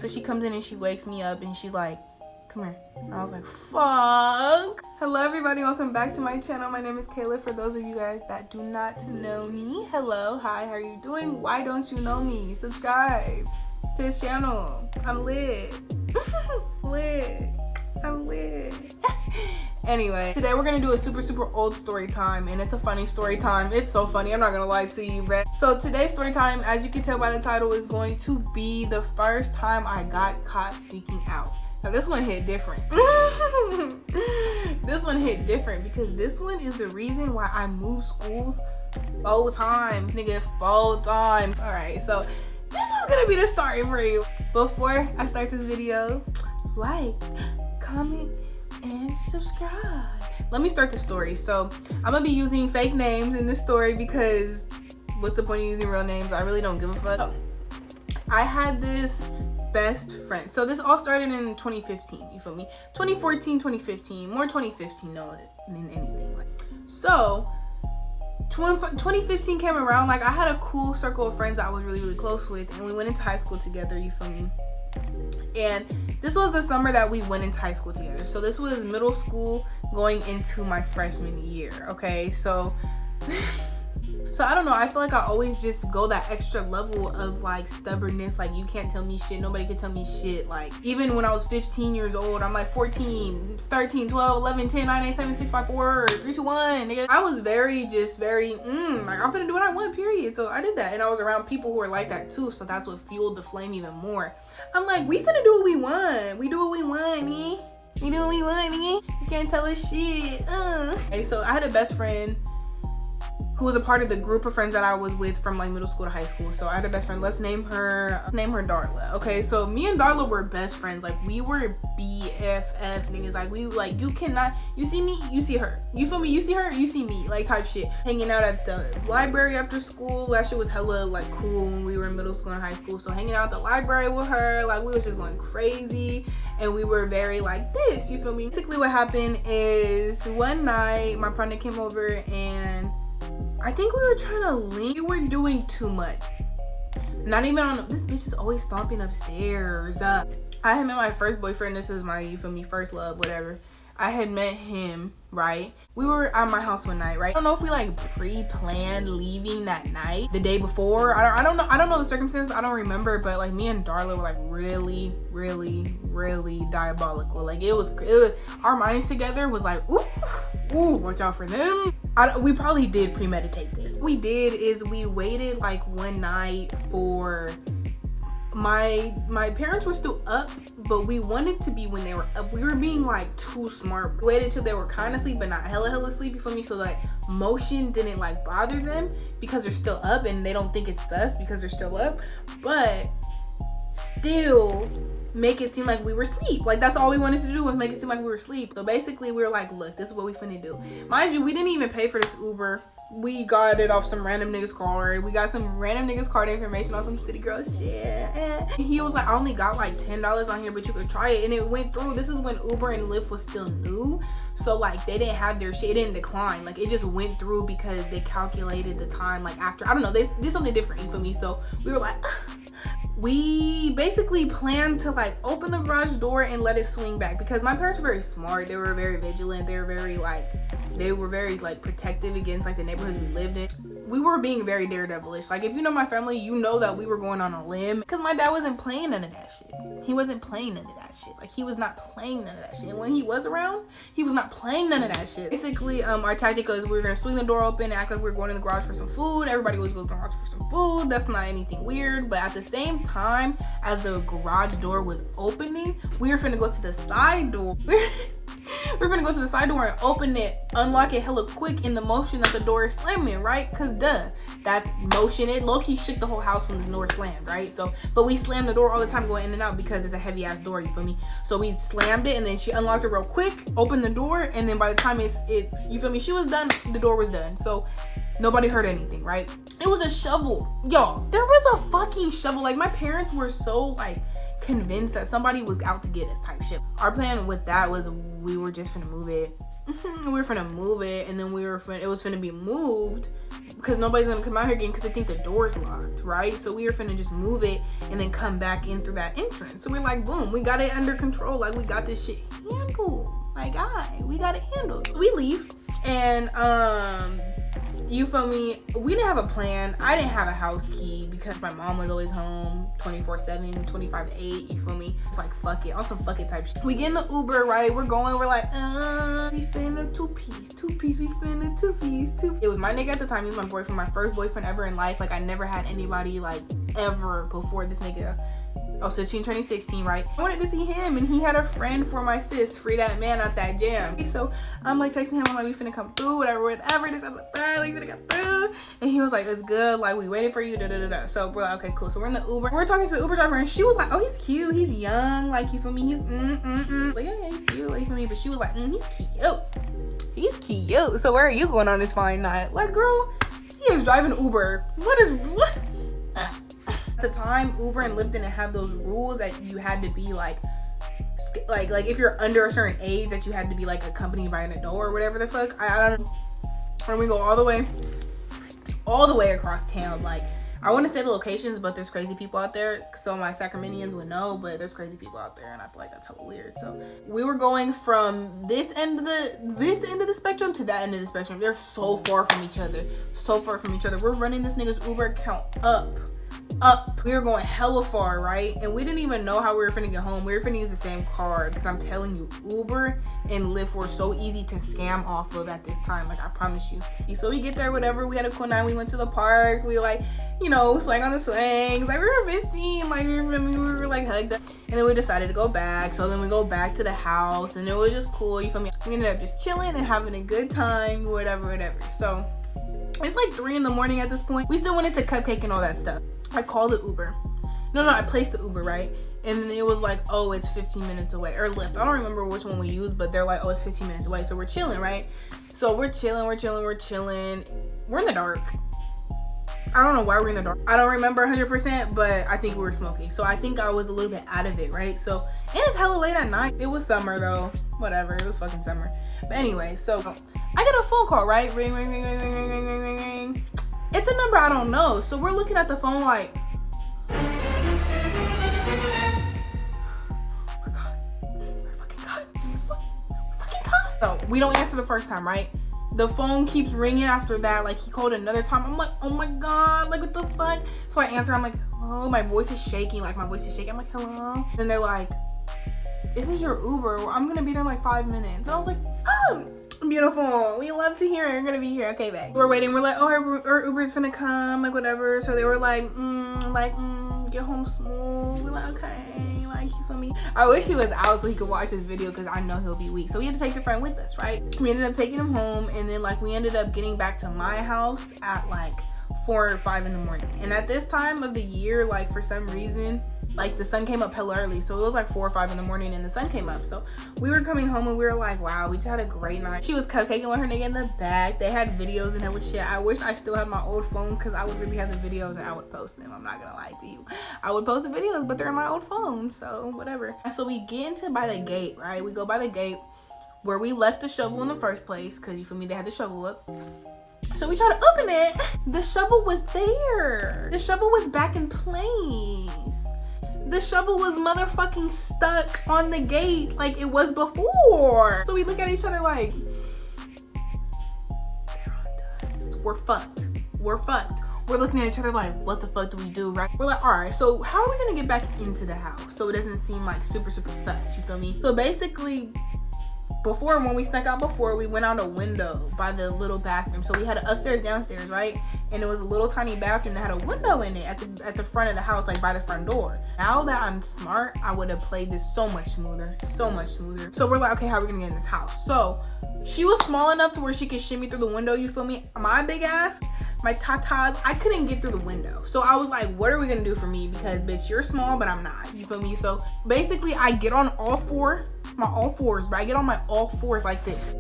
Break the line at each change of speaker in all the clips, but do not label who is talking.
So she comes in and she wakes me up and she's like, come here. And I was like, fuck. Hello everybody, welcome back to my channel. My name is Kayla. For those of you guys that do not know me, hello, hi, how are you doing? Why don't you know me? Subscribe to this channel. I'm lit. I'm lit. Anyway, today we're gonna do a super old story time, and it's a funny story time. It's so funny, I'm not gonna lie to you, bruh. So today's story time, as you can tell by the title, is going to be the first time I got caught sneaking out. Now this one hit different. This one hit different because this one is the reason why I moved schools 4 times, nigga, 4 times. All right, so this is gonna be the story for you. Before I start this video, like, comment, and subscribe. Let me start the story. So I'm gonna be using fake names in this story because what's the point of using real names? I really don't give a fuck. Oh. I had this best friend. So this all started in 2015, you feel me? 2014, 2015, more 2015 though than anything. So 2015 came around, like I had a cool circle of friends that I was really close with, and we went into high school together, you feel me? And this was the summer that we went into high school together. So this was middle school going into my freshman year, okay? So I don't know, I feel like I always just go that extra level of like stubbornness, like you can't tell me shit, nobody can tell me shit. Like even when I was 15 years old, I'm like 14, 13, 12, 11, 10, 9, 8, 7, 6, 5, 4, 3, 2, 1, nigga. I was very like I'm finna do what I want, period. So I did that, and I was around people who were like that too, so that's what fueled the flame even more. I'm like, we finna do what we want. We do what we want, nigga. We do what we want, nigga. You can't tell us shit. Okay, so I had a best friend who was a part of the group of friends that I was with from like middle school to high school. So I had a best friend, let's name her Darla. Okay, so me and Darla were best friends. Like we were BFF niggas. Like we, like, you cannot, you see me, you see her. You feel me? You see her, you see me, like type shit. Hanging out at the library after school, that shit was hella like cool when we were in middle school and high school. So hanging out at the library with her, like we was just going crazy. And we were very like this, you feel me? Basically what happened is one night my partner came over and I think we were trying to link. We were doing too much. Not even on, this bitch is always stomping upstairs. I had met my first boyfriend. This is my, you feel me, first love, whatever. I had met him, right? We were at my house one night, right? I don't know if we like pre-planned leaving that night, the day before. I don't know the circumstances. I don't remember, but like me and Darla were like really diabolical. Like it was our minds together was like, ooh, watch out for them. We probably did premeditate this. What we did is we waited like one night for my parents were still up, but we wanted to be when they were up. We were being like too smart. We waited till they were kind of asleep but not hella sleepy for me, so like motion didn't like bother them because they're still up and they don't think it's sus because they're still up, but still make it seem like we were asleep. Like that's all we wanted to do was make it seem like we were asleep. So basically we were like, look, this is what we finna do. Mind you, we didn't even pay for this Uber. We got it off some random nigga's card. We got some random nigga's card information on some city girl shit. He was like, I only got like $10 on here, but you could try it. And it went through. This is when Uber and Lyft was still new. So like they didn't have their shit. It didn't decline. Like it just went through because they calculated the time like after. I don't know. They did something different, you feel me? So we were like, we basically planned to like open the garage door and let it swing back because my parents were very smart. They were very vigilant. They were very like protective against like the neighborhoods we lived in. We were being very daredevilish. Like if you know my family, you know that we were going on a limb because my dad wasn't playing none of that shit. He wasn't playing none of that shit. Like he was not playing none of that shit. And when he was around, he was not playing none of that shit. Basically, our tactic was we were gonna swing the door open and act like we were going in the garage for some food. Everybody was going to the garage for some food. That's not anything weird. But at the same time as the garage door was opening, we were finna go to the side door. We're gonna go to the side door and open it, unlock it hella quick in the motion that the door is slamming, right? Cause duh, that's motion. It low-key shook the whole house when the door slammed, right? So, but we slammed the door all the time going in and out because it's a heavy ass door, you feel me? So we slammed it and then she unlocked it real quick, opened the door, and then by the time you feel me, she was done, the door was done. So nobody heard anything, right? It was a shovel. Y'all, there was a fucking shovel. Like my parents were so like convinced that somebody was out to get us type shit. Our plan with that was we were just finna move it. We were finna move it, and then it was finna be moved because nobody's gonna come out here again because they think the door's locked, right? So we were finna just move it and then come back in through that entrance. So we're like, boom, we got it under control. Like, we got this shit handled. Like, we got it handled. We leave, and you feel me? We didn't have a plan. I didn't have a house key because my mom was always home 24/7, 25/8. You feel me? It's like, fuck it, on some fuck it type shit. We get in the Uber, right? We're going, we're like, we finna two-piece, we finna two-piece. It was my nigga at the time. He was my boyfriend, my first boyfriend ever in life. Like, I never had anybody, like, ever before this nigga. I was 15, turning 16, right? I wanted to see him, and he had a friend for my sis, free that man out that jam. So I'm like texting him, I'm like, we finna come through, whatever, this, like, we finna come through. And he was like, it's good, like, we waited for you, da. So we're like, okay, cool. So we're in the Uber. We're talking to the Uber driver, and she was like, oh, he's cute, he's young, like, you feel me? He's like, yeah, he's cute, like, you feel me? But she was like, he's cute. So where are you going on this fine night? Like, girl, he is driving Uber. What? At the time, Uber and Lyft didn't have those rules that you had to be like if you're under a certain age that you had to be like accompanied by an adult or whatever the fuck. I don't know. And we go all the way across town. Like, I want to say the locations, but there's crazy people out there. So my Sacramentians would know, but there's crazy people out there, and I feel like that's hella weird. So we were going from this end of the spectrum to that end of the spectrum. They're so far from each other. We're running this nigga's Uber account up. We were going hella far, right? And we didn't even know how we were finna get home. We were finna use the same card, because I'm telling you, Uber and Lyft were so easy to scam off of at this time. Like, I promise you. So we get there, whatever. We had a cool night. We went to the park. We like, swang on the swings. Like, we were 15. Like, we were like hugged up. And then we decided to go back. So then we go back to the house, and it was just cool. You feel me? We ended up just chilling and having a good time, whatever. So it's like 3 in the morning at this point. We still wanted to cupcake and all that stuff. I called the Uber. No, I placed the Uber, right? And then it was like, oh, it's 15 minutes away. Or Lyft. I don't remember which one we used, but they're like, oh, it's 15 minutes away. So we're chilling, right? So we're chilling. We're in the dark. I don't know why we're in the dark. I don't remember 100%, but I think we were smoking. So I think I was a little bit out of it, right? So, and it's hella late at night. It was summer though. Whatever. It was fucking summer. But anyway, so I get a phone call, right? Ring, ring, ring, ring, ring, ring, ring, ring, ring, ring. It's a number I don't know. So we're looking at the phone like, oh my God. We're fucking caught. So we don't answer the first time, right? The phone keeps ringing after that. Like, he called another time. I'm like, oh my God, like, what the fuck? So I answer. I'm like, hello. My voice is shaking. I'm like, hello. And they're like, this is your Uber. I'm gonna be there in like 5 minutes. And I was like, oh, beautiful. We love to hear it. You're gonna be here. Okay, babe. We're waiting. We're like, oh, our Uber's gonna come, like, whatever. So they were like, get home smooth. We're like, okay, like, you feel me? I wish he was out so he could watch this video, because I know he'll be weak. So we had to take the friend with us, right? We ended up taking him home, and then like we ended up getting back to my house at like 4 or 5 in the morning. And at this time of the year, like, for some reason, like, the sun came up hella early. So it was like 4 or 5 in the morning and the sun came up. So we were coming home and we were like, wow, we just had a great night. She was cupcaking with her nigga in the back. They had videos and hella shit. I wish I still had my old phone, because I would really have the videos and I would post them. I'm not gonna lie to you. I would post the videos, but they're in my old phone, so whatever. And so we get into by the gate, right? We go by the gate where we left the shovel in the first place, because you feel me, they had the shovel up. So we try to open it. The shovel was there. The shovel was back in place. The shovel was motherfucking stuck on the gate like it was before. So we look at each other like, they're on to us. We're fucked. We're looking at each other like, what the fuck do we do, right? We're like, all right, so how are we gonna get back into the house so it doesn't seem like super sus, you feel me? So basically, before, when we snuck out before, we went out a window by the little bathroom. So we had an upstairs, downstairs, right? And it was a little tiny bathroom that had a window in it at the front of the house, like by the front door. Now that I'm smart, I would have played this so much smoother. So we're like, okay, how are we gonna get in this house? So she was small enough to where she could shimmy through the window, you feel me? My big ass, my tatas, I couldn't get through the window. So I was like, what are we gonna do for me? Because bitch, you're small, but I'm not, you feel me? So basically I get on all fours, but I get on my all fours like this,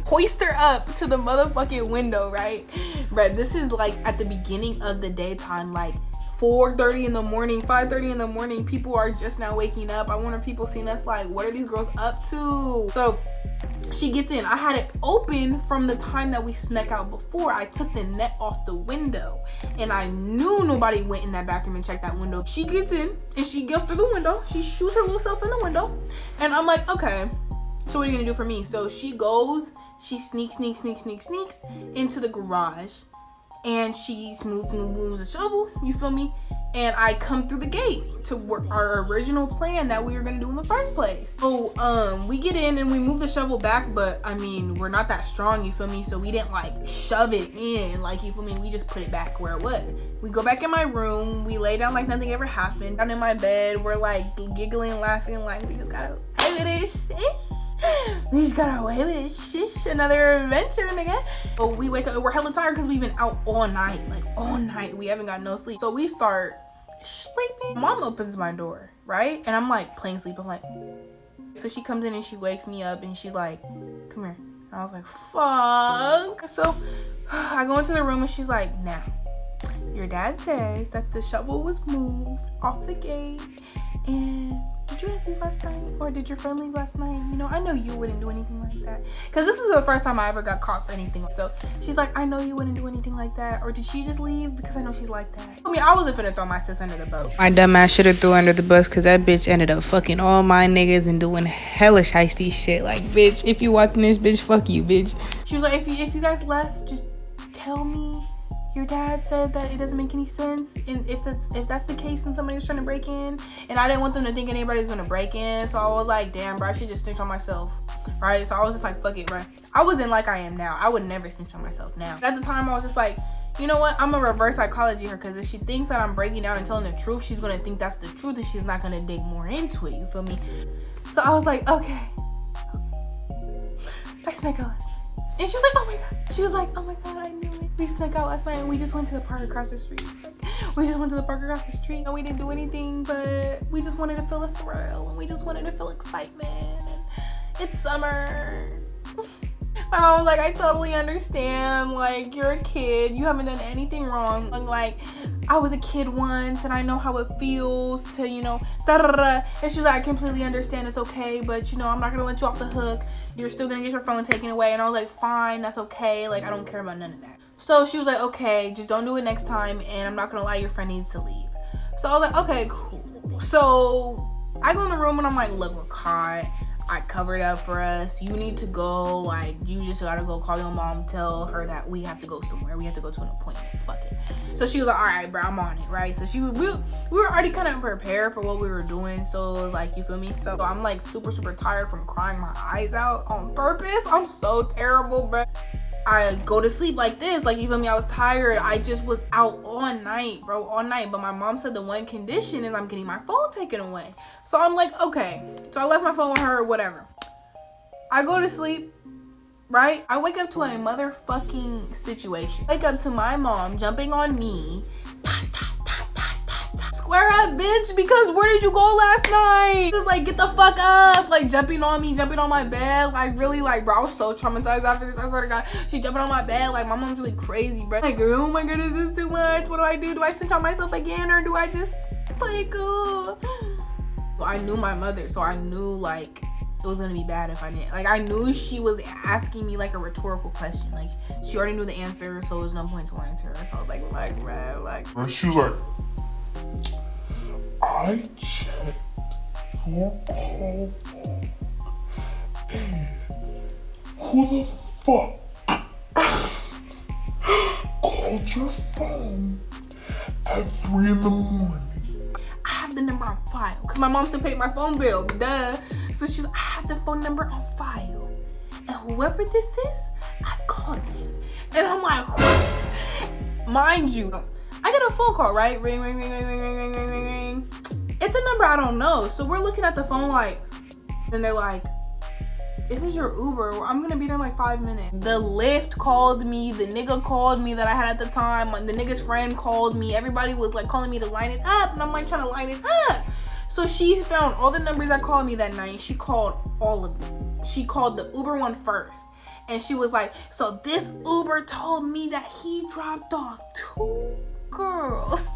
hoist her up to the motherfucking window, right? But this is like at the beginning of the daytime, like 4:30 in the morning, 5:30 in the morning. People are just now waking up. I wonder if people seen us like, what are these girls up to? So She gets in. I had it open from the time that we snuck out before. I took the net off the window and I knew nobody went in that bathroom and checked that window. She gets in and she goes through the window. She shoots her little self in the window. And I'm like, okay, so what are you gonna do for me? So she goes, she sneaks into the garage and she moves the shovel, you feel me? And I come through the gate to work our original plan that we were gonna do in the first place. So we get in and we move the shovel back, but I mean, we're not that strong, you feel me? So we didn't like shove it in, like, you feel me? We just put it back where it was. We go back in my room, we lay down like nothing ever happened. Down in my bed, we're like giggling, laughing, like we just got away with this. We just got away with it. Shish, another adventure, nigga. So we wake up, we're hella tired because we've been out all night, like all night. We haven't got no sleep. So we start sleeping. Mom opens my door, right? And I'm like playing sleep. I'm like, so she comes in and she wakes me up and she's like, come here. And I was like, fuck. So I go into the room and she's like, now, your dad says that the shovel was moved off the gate. And did you guys leave last night? Or did your friend leave last night? You know, I know you wouldn't do anything like that. Because this is the first time I ever got caught for anything. So she's like, I know you wouldn't do anything like that. Or did she just leave? Because I know she's like that. I mean, I wasn't finna throw my sis under the boat. My dumb ass should have threw under the bus because that bitch ended up fucking all my niggas and doing hella shiesty shit. Like, bitch, if you watching this, bitch, fuck you, bitch. She was like, if you guys left, just tell me. Your dad said that it doesn't make any sense, and if that's the case, then somebody was trying to break in, and I didn't want them to think anybody was gonna break in, so I was like, damn, bro, I should just snitch on myself, right? So I was just like, fuck it, bro. I wasn't like I am now. I would never snitch on myself now. At the time, I was just like, you know what? I'm gonna reverse psychology her, because if she thinks that I'm breaking down and telling the truth, she's gonna think that's the truth, and she's not gonna dig more into it. You feel me? So I was like, okay. I snuck out last night. And she was like, oh my god. She was like, oh my god, I knew it. We snuck out last night and we just went to the park across the street. We just went to the park across the street. No, we didn't do anything, but we just wanted to feel a thrill and we just wanted to feel excitement. And it's summer. My mom was like, I totally understand. Like, you're a kid. You haven't done anything wrong. And like, I was a kid once and I know how it feels to, you know, da-da-da-da. And she was like, I completely understand. It's okay. But, you know, I'm not going to let you off the hook. You're still going to get your phone taken away. And I was like, fine. That's okay. Like, I don't care about none of that. So she was like, okay, just don't do it next time. And I'm not going to lie, your friend needs to leave. So I was like, okay, cool. So I go in the room and I'm like, look, we're caught. I covered up for us. You need to go. Like, you just gotta go call your mom, tell her that we have to go somewhere. We have to go to an appointment. Fuck it. So she was like, all right, bro, I'm on it, right? So we were already kind of prepared for what we were doing. So it was like, you feel me? So I'm like super tired from crying my eyes out on purpose. I'm so terrible, bro. I go to sleep like this, like, you feel me? I was tired. I just was out all night, bro, all night. But my mom said the one condition is I'm getting my phone taken away. So I'm like, okay. So I left my phone with her, whatever. I go to sleep, right? I wake up to a motherfucking situation. Wake up to my mom jumping on me. Square up, bitch, because where did you go last night? She was like, get the fuck up, like jumping on me, jumping on my bed, like really, like, bro, I was so traumatized after this. I swear to God, she jumping on my bed, like my mom's really crazy, bro. Like, oh my goodness, this is too much. What do I do? Do I snitch on myself again, or do I just play it cool? So I knew my mother, so I knew like it was gonna be bad if I didn't. Like, I knew she was asking me like a rhetorical question. Like, she already knew the answer, so there was no point to lie to her. So I was like, bro, like.
She was like, I checked your call log, and who the fuck called your phone at 3 in the morning?
I have the number on file because my mom still paid my phone bill, duh. So she's like, I have the phone number on file, and whoever this is, I called them. And I'm like, what? Mind you, I get a phone call, right? Ring, ring, ring, ring, ring, ring, ring, ring, ring, ring. It's a number I don't know. So we're looking at the phone like, and they're like, this is your Uber. I'm gonna be there in like 5 minutes. The Lyft called me. The nigga called me that I had at the time. The nigga's friend called me. Everybody was like calling me to line it up. And I'm like trying to line it up. So she found all the numbers that called me that night. She called all of them. She called the Uber one first. And she was like, so this Uber told me that he dropped off 2 girls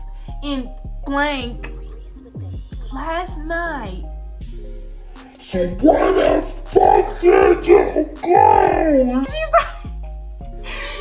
in blank last night.
So what if Fuck you, go!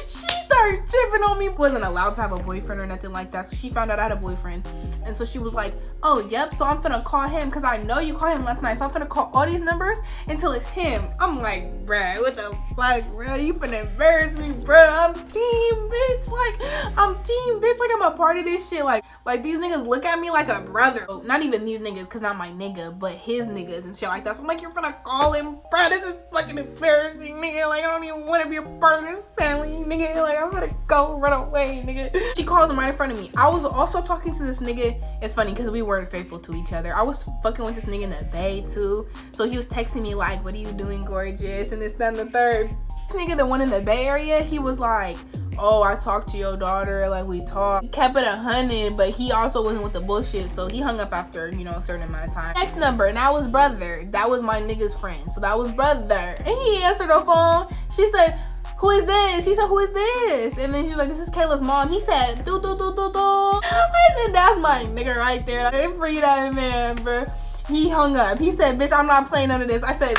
She started tripping on me. Wasn't allowed to have a boyfriend or nothing like that. So she found out I had a boyfriend. And so she was like, oh, yep. So I'm finna call him because I know you called him last night. So I'm finna call all these numbers until it's him. I'm like, bruh, what the fuck, bruh? You finna embarrass me, bruh. I'm team, bitch. Like, I'm team, bitch. Like, I'm a part of this shit. Like these niggas look at me like a brother. Oh, not even these niggas because not my nigga, but his niggas and shit like that. So I'm like, you're finna call him, bruh. This is fucking embarrassing, nigga. Like, I don't even want to be a part of this family, nigga. Like, I'm gonna go run away, nigga. She calls him right in front of me. I was also talking to this nigga. It's funny because we weren't faithful to each other. I was fucking with this nigga in the bay too. So he was texting me like, what are you doing, gorgeous? And this, that, and the third. This nigga, the one in the Bay Area, he was like, oh, I talked to your daughter, like we talked. He kept it 100, but he also wasn't with the bullshit, so he hung up after, you know, a certain amount of time. Next number, and that was brother. That was my nigga's friend, so that was brother. And he answered the phone. She said, who is this? He said, who is this? And then she was like, this is Kayla's mom. He said, do. I said, that's my nigga right there. Like, free that man, bro. He hung up. He said, bitch, I'm not playing none of this. I said,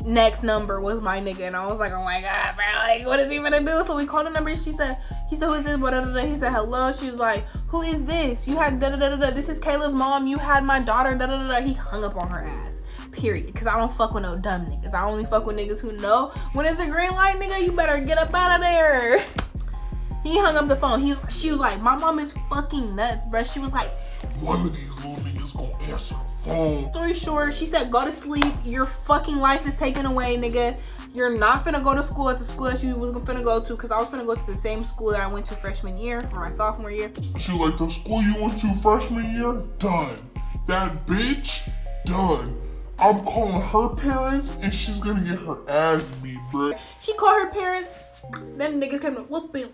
next number was my nigga. And I was like, oh my God, bro. Like, what is he gonna do? So we called the number. He said, who is this? He said, hello. She was like, who is this? You had da-da-da-da-da. This is Kayla's mom. You had my daughter, da-da-da-da. He hung up on her ass. Period. Because I don't fuck with no dumb niggas. I only fuck with niggas who know when it's a green light, nigga, you better get up out of there. He hung up the phone. She was like, my mom is fucking nuts, bruh. She was like,
one of these little niggas gonna answer the phone.
Story short, she said, go to sleep. Your fucking life is taken away, nigga. You're not finna go to school at the school that you was finna go to, because I was finna go to the same school that I went to freshman year for my sophomore year.
She like, the school you went to freshman year? Done. That bitch? Done. I'm calling her parents and she's gonna get her ass beat, bruh.
She called her parents. Them niggas came to whooping. Them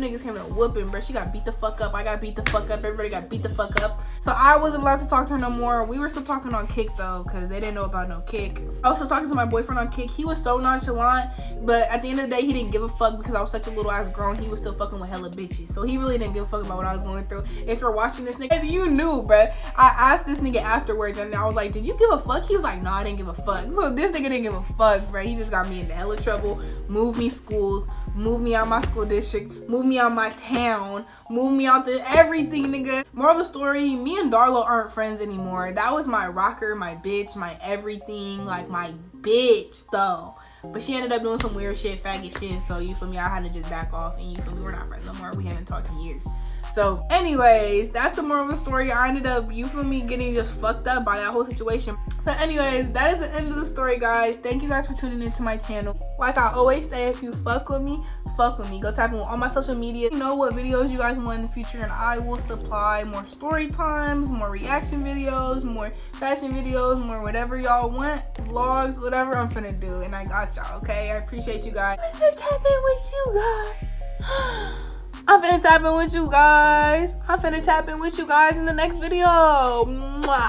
niggas came to whooping, bro. She got beat the fuck up. I got beat the fuck up. Everybody got beat the fuck up. So I wasn't allowed to talk to her no more. We were still talking on Kick though, because they didn't know about no Kick. I was still talking to my boyfriend on Kick. He was so nonchalant, but at the end of the day, he didn't give a fuck because I was such a little ass girl and he was still fucking with hella bitches. So he really didn't give a fuck about what I was going through. If you're watching this nigga, you knew, bro. I asked this nigga afterwards and I was like, did you give a fuck? He was like, no, I didn't give a fuck. So this nigga didn't give a fuck, bro. He just got me into hella trouble. Moved me schools, moved me out my school district, moved me out my town, moved me out to everything, nigga. Moral of the story, me and Darlo aren't friends anymore. That was my rocker, my bitch, my everything, like my bitch though. But she ended up doing some weird shit, faggot shit, so you feel me, I had to just back off, and you feel me, we're not friends no more. We haven't talked in years. So anyways, that's the moral of the story. I ended up, you feel me, getting just fucked up by that whole situation. So anyways, that is the end of the story, guys. Thank you guys for tuning into my channel. Like I always say, if you fuck with me, fuck with me. Go tap in with all my social media. You know what videos you guys want in the future, and I will supply more story times, more reaction videos, more fashion videos, more whatever y'all want, vlogs, whatever I'm finna do. And I got y'all, okay? I appreciate you guys. I'm finna tap in with you guys. I'm finna tap in with you guys. I'm finna tap in with you guys in the next video. Mwah.